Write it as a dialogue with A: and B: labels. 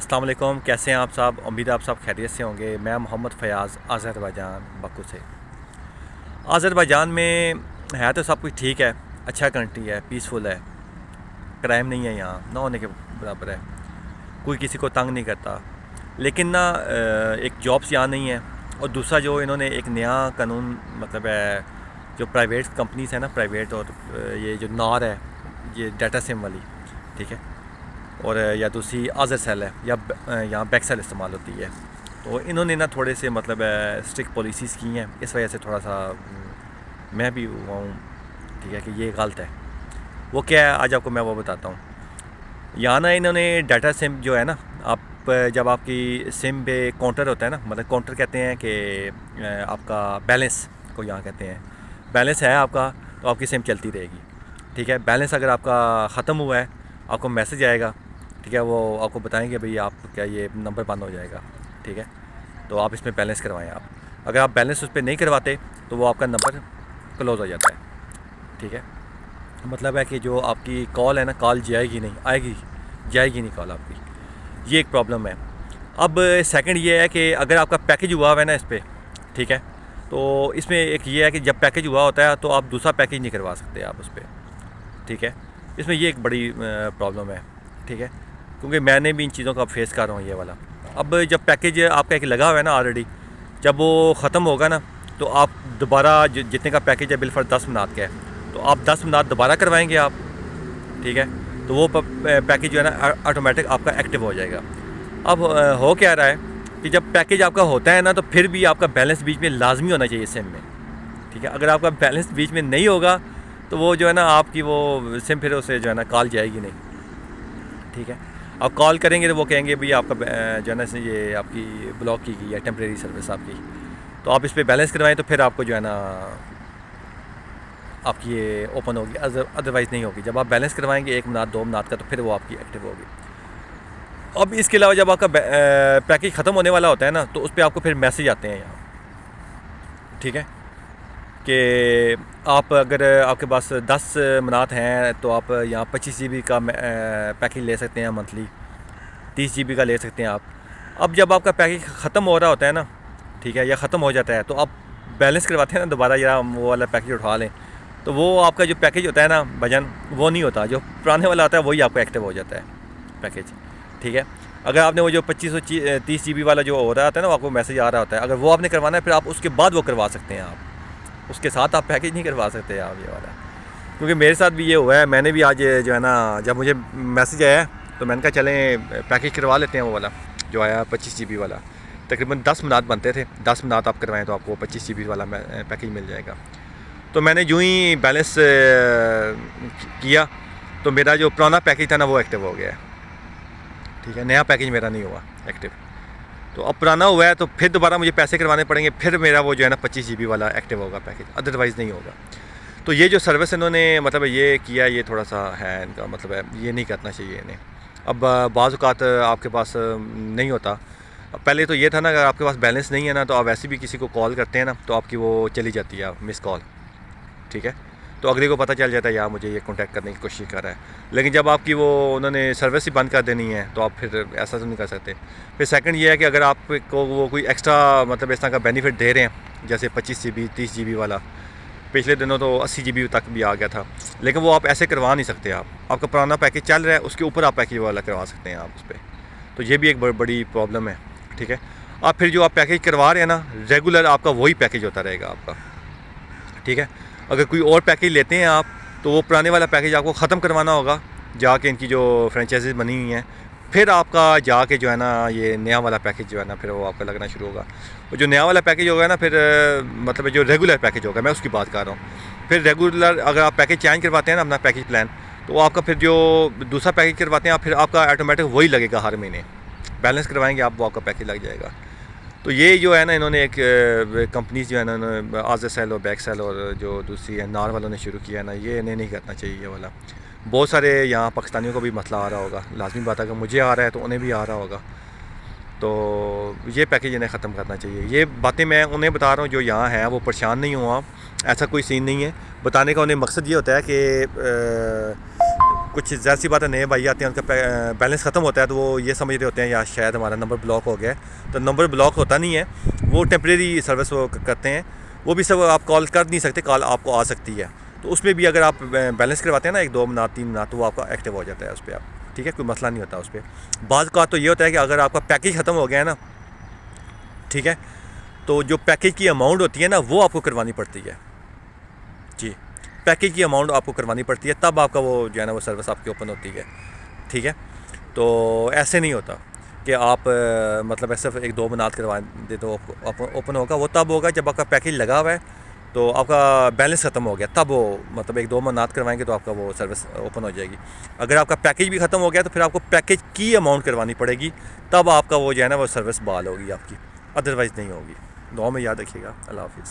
A: अस्सलाम वालेकुम, कैसे हैं आप साहब। उम्मीद है आप सब खैरियत से होंगे। मैं मोहम्मद फ़याज़, अज़रबैजान बकू से। अज़रबैजान में है तो सब कुछ ठीक है, अच्छा कंट्री है, पीसफुल है, क्राइम नहीं है, यहाँ ना होने के बराबर है, कोई किसी को तंग नहीं करता। लेकिन ना एक जॉब्स यहाँ नहीं है, और दूसरा जो इन्होंने एक नया कानून मतलब है, जो प्राइवेट कंपनीज है ना, प्राइवेट और ये जो नार है, ये डाटा सिम वाली, ठीक है, और या दूसरी आज़र सेल है, या यहाँ बैक सेल इस्तेमाल होती है। तो इन्होंने ना थोड़े से मतलब स्ट्रिक्ट पॉलिसीज़ की हैं, इस वजह से थोड़ा सा मैं भी हुआ हूँ, ठीक है, कि ये गलत है। वो क्या है, आज आपको मैं वो बताता हूँ। यहाँ ना इन्होंने डाटा सिम जो है ना, आप जब आपकी सिम पे काउंटर होता है ना, मतलब काउंटर कहते हैं कि आपका बैलेंस को यहाँ कहते हैं, बैलेंस है आपका तो आपकी सिम चलती रहेगी, ठीक है। बैलेंस अगर आपका ख़त्म हुआ है, आपको मैसेज आएगा, ठीक है, वो आपको बताएंगे भाई आप क्या ये नंबर बंद हो जाएगा, ठीक है, तो आप इसमें बैलेंस करवाएं। आप अगर आप बैलेंस उस पर नहीं करवाते तो वो आपका नंबर क्लोज़ हो जाता है, ठीक है। मतलब है कि जो आपकी कॉल है ना, कॉल जाएगी नहीं, आएगी जाएगी नहीं कॉल आपकी, ये एक प्रॉब्लम है। अब सेकंड ये है कि अगर आपका पैकेज हुआ हुआ है ना इस पर, ठीक है, तो इसमें एक ये है कि जब पैकेज हुआ होता है तो आप दूसरा पैकेज नहीं करवा सकते आप उस पर, ठीक है। इसमें ये एक बड़ी प्रॉब्लम है, ठीक है, क्योंकि मैंने भी इन चीज़ों का फेस कर रहा हूँ ये वाला। अब जब पैकेज आपका एक लगा हुआ है ना ऑलरेडी, जब वो ख़त्म होगा ना, तो आप दोबारा जितने का पैकेज है बिलफर 10 मिनट का है, तो आप 10 मिनट दोबारा करवाएंगे आप, ठीक है, तो वो पैकेज जो है ना ऑटोमेटिक आपका एक्टिव हो जाएगा। अब हो क्या रहा है कि जब पैकेज आपका होता है ना, तो फिर भी आपका बैलेंस बीच में लाजमी होना चाहिए सिम में, ठीक है। अगर आपका बैलेंस बीच में नहीं होगा तो वो जो है ना आपकी वो सिम फिर उसे जो है ना कॉल जाएगी नहीं, ठीक है। आप कॉल करेंगे तो वो कहेंगे भाई आपका जो है ना ये आपकी ब्लॉक की गई है टेम्प्रेरी सर्विस आपकी, तो आप इस पर बैलेंस करवाएं तो फिर आपको जो है ना आपकी ये ओपन होगी, अदरवाइज़ नहीं होगी। जब आप बैलेंस करवाएंगे 1 मिनट 2 मिनट का, तो फिर वो आपकी एक्टिव होगी। अब इसके अलावा जब आपका पैकेज ख़त्म होने वाला होता है ना, तो उस पर आपको फिर मैसेज आते हैं यहाँ, ठीक है, कि आप अगर आपके पास 10 मिनट हैं तो आप यहाँ 25 GB का पैकेज ले सकते हैं मंथली, 30 GB का ले सकते हैं आप। अब जब आपका पैकेज ख़त्म हो रहा होता है ना, ठीक है, या ख़त्म हो जाता है, तो आप बैलेंस करवाते हैं ना दोबारा, या वो वाला पैकेज उठा लें, तो वो आपका जो पैकेज होता है ना भजन, वो नहीं होता, जो पुराने वाला होता है वही आपको एक्टिव हो जाता है पैकेज, ठीक है। अगर आपने वो जो 2530 GB वाला जो हो रहा होता है ना, वो आपको मैसेज आ रहा होता है, अगर वो आपने करवाना है फिर आप उसके बाद वो करवा सकते हैं, आप उसके साथ आप पैकेज नहीं करवा सकते आप ये वाला। क्योंकि मेरे साथ भी ये हुआ है, मैंने भी आज जो है ना, जब मुझे मैसेज आया तो मैंने कहा चलें पैकेज करवा लेते हैं, वो वाला जो आया 25 GB वाला, तकरीबन 10 मिनट बनते थे, 10 मिनट आप करवाएं तो आपको 25 GB वाला पैकेज मिल जाएगा। तो मैंने यूँ ही बैलेंस किया तो मेरा जो पुराना पैकेज था ना वो एक्टिव हो गया, ठीक है, नया पैकेज मेरा नहीं हुआ एक्टिव। तो अब पुराना हुआ है तो फिर दोबारा मुझे पैसे करवाने पड़ेंगे, फिर मेरा वो जो है ना 25 GB वाला एक्टिव होगा पैकेज, अदरवाइज़ नहीं होगा। तो ये जो सर्विस इन्होंने मतलब ये किया, ये थोड़ा सा है इनका मतलब है, ये नहीं करना चाहिए इन्हें। अब बाज़ औक़ात आपके पास नहीं होता, पहले तो ये था ना, अगर आपके पास बैलेंस नहीं है ना, तो आप वैसे भी किसी को कॉल करते हैं ना, तो आपकी वो चली जाती है मिस कॉल, ठीक है, तो अगले को पता चल जाता है यार मुझे ये कांटेक्ट करने की कोशिश कर रहा है। लेकिन जब आपकी वो उन्होंने सर्विस ही बंद कर देनी है, तो आप फिर ऐसा तो नहीं कर सकते। फिर सेकंड ये है कि अगर आपको वो कोई एक्स्ट्रा मतलब इस तरह का बेनिफिट दे रहे हैं, जैसे 25 GB 30 GB वाला, पिछले दिनों तो 80 GB तक भी आ गया था, लेकिन वो आप ऐसे करवा नहीं सकते। आपका पुराना पैकेज चल रहा है, उसके ऊपर आप पैकेज वाला करवा सकते हैं आप उस पर, तो ये भी एक बड़ी प्रॉब्लम है, ठीक है। आप फिर जो आप पैकेज करवा रहे हैं ना, रेगुलर आपका वही पैकेज होता रहेगा आपका, ठीक है। अगर कोई और पैकेज लेते हैं आप, तो वो पुराने वाला पैकेज आपको ख़त्म करवाना होगा, जाके इनकी जो फ्रेंचाइजीज बनी हुई हैं, फिर आपका जाके जो है ना ये नया वाला पैकेज जो है ना फिर वो आपका लगना शुरू होगा। और जो नया वाला पैकेज होगा ना फिर मतलब जो रेगुलर पैकेज होगा, मैं उसकी बात कर रहा हूँ। फिर रेगुलर अगर आप पैकेज चेंज करवाते हैं ना अपना पैकेज प्लान, तो आपका फिर जो दूसरा पैकेज करवाते हैं आप, फिर आपका ऑटोमेटिक वही लगेगा हर महीने, बैलेंस करवाएंगे आप, वो आपका पैकेज लग जाएगा। तो ये जो है ना इन्होंने एक कंपनीज जो है ना आज़र सेल और बैक सेल और जो दूसरी है नार वालों ने शुरू किया है ना, ये इन्हें नहीं करना चाहिए ये वाला। बहुत सारे यहाँ पाकिस्तानियों को भी मसला आ रहा होगा, लाजमी बात है, अगर मुझे आ रहा है तो उन्हें भी आ रहा होगा। तो ये पैकेज इन्हें ख़त्म करना चाहिए। ये बातें मैं उन्हें बता रहा हूँ जो यहाँ हैं, वो परेशान नहीं हुआ, ऐसा कोई सीन नहीं है। बताने का उन्हें मकसद ये होता है कि कुछ ज़ाहिर सी बात है, नए भाई आते हैं, उनका बैलेंस ख़त्म होता है तो वो ये समझ रहे होते हैं या शायद हमारा नंबर ब्लॉक हो गया है। तो नंबर ब्लॉक होता नहीं है, वो टेम्प्रेरी सर्विस वो करते हैं। वो भी सब आप कॉल कर नहीं सकते, कॉल आपको आ सकती है। तो उसमें भी अगर आप बैलेंस करवाते हैं ना 1-2 मिनट 3 मिनट, तो वो आपका एक्टिव हो जाता है उस पर आप, ठीक है, कोई मसला नहीं होता उस पर। बाज़ का तो ये होता है कि अगर आपका पैकेज ख़त्म हो गया है ना, ठीक है, तो जो पैकेज की अमाउंट होती है ना वो आपको करवानी पड़ती है जी। पैकेज की अमाउंट आपको करवानी पड़ती है, तब आपका वो जो है ना वो सर्विस आपकी ओपन होती है, ठीक है। तो ऐसे नहीं होता कि आप मतलब ऐसे 1-2 मिनट करवा दे तो ओपन होगा। वो तब होगा जब आपका पैकेज लगा हुआ है, तो आपका बैलेंस ख़त्म हो गया, तब वो मतलब 1-2 मिनट करवाएंगे तो आपका वो सर्विस ओपन हो जाएगी। अगर आपका पैकेज भी ख़त्म हो गया तो फिर आपको पैकेज की अमाउंट करवानी पड़ेगी, तब आपका वो जो है ना वो सर्विस बहाल होगी आपकी, अदरवाइज़ नहीं होगी। दुआ में याद रखिएगा। अल्लाह हाफ़िज़।